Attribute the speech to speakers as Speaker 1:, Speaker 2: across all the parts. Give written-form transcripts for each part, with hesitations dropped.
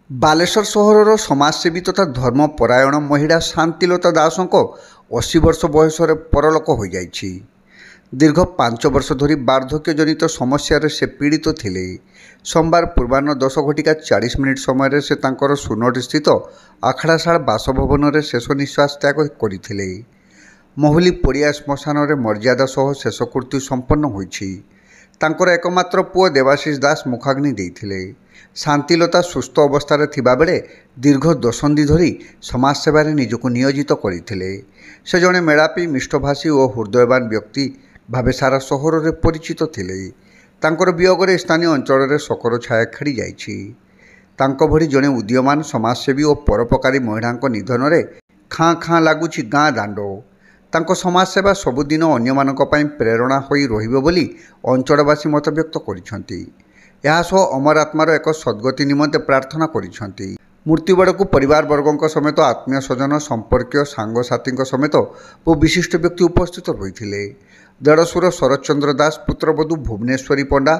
Speaker 1: ବାଲେଶ୍ୱର ସହରର ସମାଜସେବୀ ତଥା ଧର୍ମପରାୟଣ ମହିଳା ଶାନ୍ତିଲତା ଦାସଙ୍କ 80 ବର୍ଷ ବୟସରେ ପରଲୋକ ହୋଇଯାଇଛି। ଦୀର୍ଘ 5 ବର୍ଷ ଧରି ବାର୍ଦ୍ଧକ୍ୟଜନିତ ସମସ୍ୟାରେ ସେ ପୀଡ଼ିତ ଥିଲେ। ସୋମବାର ପୂର୍ବାହ୍ନ 10:40 ସମୟରେ ସେ ତାଙ୍କର ସୁନଟସ୍ଥିତ ଆଖଡ଼ାଶାଳ ବାସଭବନରେ ଶେଷ ନିଶ୍ୱାସ ତ୍ୟାଗ କରିଥିଲେ। ମହୁଲି ପଡ଼ିଆ ଶ୍ମଶାନରେ ମର୍ଯ୍ୟାଦା ସହ ଶେଷକୃତ୍ୟ ସମ୍ପନ୍ନ ହୋଇଛି। ତାଙ୍କର ଏକମାତ୍ର ପୁଅ ଦେବାଶିଷ ଦାସ ମୁଖାଗ୍ନି ଦେଇଥିଲେ। ଶାନ୍ତିଲତା ସୁସ୍ଥ ଅବସ୍ଥାରେ ଥିବାବେଳେ ଦୀର୍ଘ ଦଶନ୍ଧି ଧରି ସମାଜସେବାରେ ନିଜକୁ ନିୟୋଜିତ କରିଥିଲେ। ସେ ଜଣେ ମେଳାପୀ, ମିଷ୍ଟଭାଷୀ ଓ ହୃଦୟବାନ ବ୍ୟକ୍ତି ଭାବେ ସାରା ସହରରେ ପରିଚିତ ଥିଲେ। ତାଙ୍କର ବିୟୋଗରେ ସ୍ଥାନୀୟ ଅଞ୍ଚଳରେ ଶୋକର ଛାୟା ଖେଳିଯାଇଛି। ତାଙ୍କ ଭଳି ଜଣେ ଉଦୀୟମାନ ସମାଜସେବୀ ଓ ପରୋପକାରୀ ମହିଳାଙ୍କ ନିଧନରେ ଖାଁ ଖାଁ ଲାଗୁଛି ଗାଁ ଦାଣ୍ଡ। ତାଙ୍କ ସମାଜସେବା ସବୁଦିନ ଅନ୍ୟମାନଙ୍କ ପାଇଁ ପ୍ରେରଣା ହୋଇ ରହିବ ବୋଲି ଅଞ୍ଚଳବାସୀ ମତବ୍ୟକ୍ତ କରିଛନ୍ତି। ଏହାସହ ଅମର ଆତ୍ମାର ଏକ ସଦ୍ଗତି ନିମନ୍ତେ ପ୍ରାର୍ଥନା କରିଛନ୍ତି। ମୃତ୍ୟୁବେଳକୁ ପରିବାରବର୍ଗଙ୍କ ସମେତ ଆତ୍ମୀୟ ସ୍ୱଜନ, ସମ୍ପର୍କୀୟ, ସାଙ୍ଗସାଥୀଙ୍କ ସମେତ ବହୁ ବିଶିଷ୍ଟ ବ୍ୟକ୍ତି ଉପସ୍ଥିତ ରହିଥିଲେ। ଦେଢ଼ଶୁର ଶରତ ଚନ୍ଦ୍ର ଦାସ, ପୁତ୍ରବଧୂ ଭୁବନେଶ୍ୱରୀ ପଣ୍ଡା,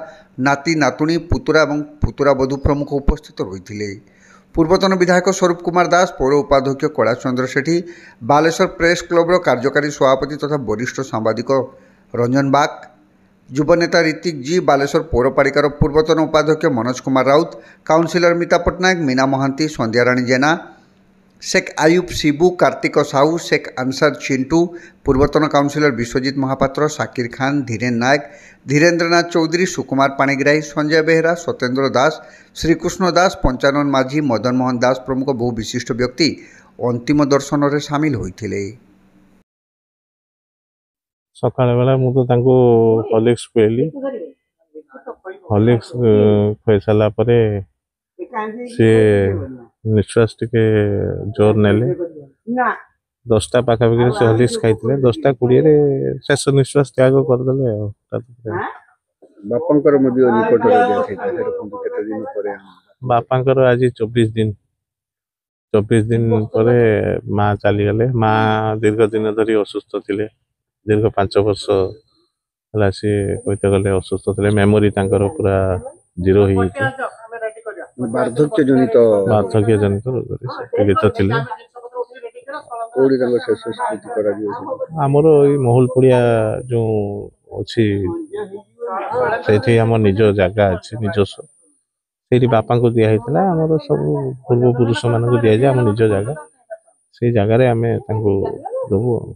Speaker 1: ନାତି ନାତୁଣୀ, ପୁତୁରା ଏବଂ ପୁତୁରାବଧୂ ପ୍ରମୁଖ ଉପସ୍ଥିତ ରହିଥିଲେ। ପୂର୍ବତନ ବିଧାୟକ ସ୍ୱରୂପ କୁମାର ଦାସ, ପୌର ଉପାଧ୍ୟକ୍ଷ କୈଳାସଚନ୍ଦ୍ର ସେଠୀ, ବାଲେଶ୍ୱର ପ୍ରେସ୍ କ୍ଲବର କାର୍ଯ୍ୟକାରୀ ସଭାପତି ତଥା ବରିଷ୍ଠ ସାମ୍ବାଦିକ ରଞ୍ଜନ ବାଗ, ଯୁବନେତା ରିତିକ ଜି, ବାଲେଶ୍ୱର ପୌରପାଳିକାର ପୂର୍ବତନ ଉପାଧ୍ୟକ୍ଷ ମନୋଜ କୁମାର ରାଉତ, କାଉନସିଲର ମିତା ପଟ୍ଟନାୟକ, ମୀନା ମହାନ୍ତି, ସନ୍ଧ୍ୟାରାଣୀ ଜେନା, शेख आयुब शिबू, कार्तिक साहू, शेख आंसार चिंटू, पूर्वतन काउंसिलर विश्वजित महापात्र, शाकिर खान, धीरेन नायक, धीरेन्द्रनाथ चौधरी, सुकुमार पाणिग्राही, संजय बेहरा, सत्येन्द्र दास, श्रीकृष्ण दास, पंचानन माझी, मदन मोहन दास प्रमुख बहु विशिष्ट व्यक्ति अंतिम दर्शन में सामिल होते।
Speaker 2: सका बेला मुझे हॉर्लिक्स खुएली। हॉर्लिक्स खुई सारा सी निश्वास टिके जोर नेले। 10टा पाखापाखि से हॉर्लिक्स खाई 10:20 शेष निश्वास त्याग करदे। बापांकर आज 24 दिन पर माँ चली गले। माँ दीर्घ दिन धरी असुस्थ थे। दीर्घ 5 वर्ष सी कहते गले असुस्थ थे। मेमोरी पूरा जीरो हो
Speaker 1: वार्धक्यजनित
Speaker 2: पीड़ित थे। आमर महुल पड़िया जो अच्छी आम निज जगह अच्छी निजस्व से बापा को दिखाई आमर सब पूर्वपुरुष मान दिया जाए आम निज जगह से जगार आम दबू।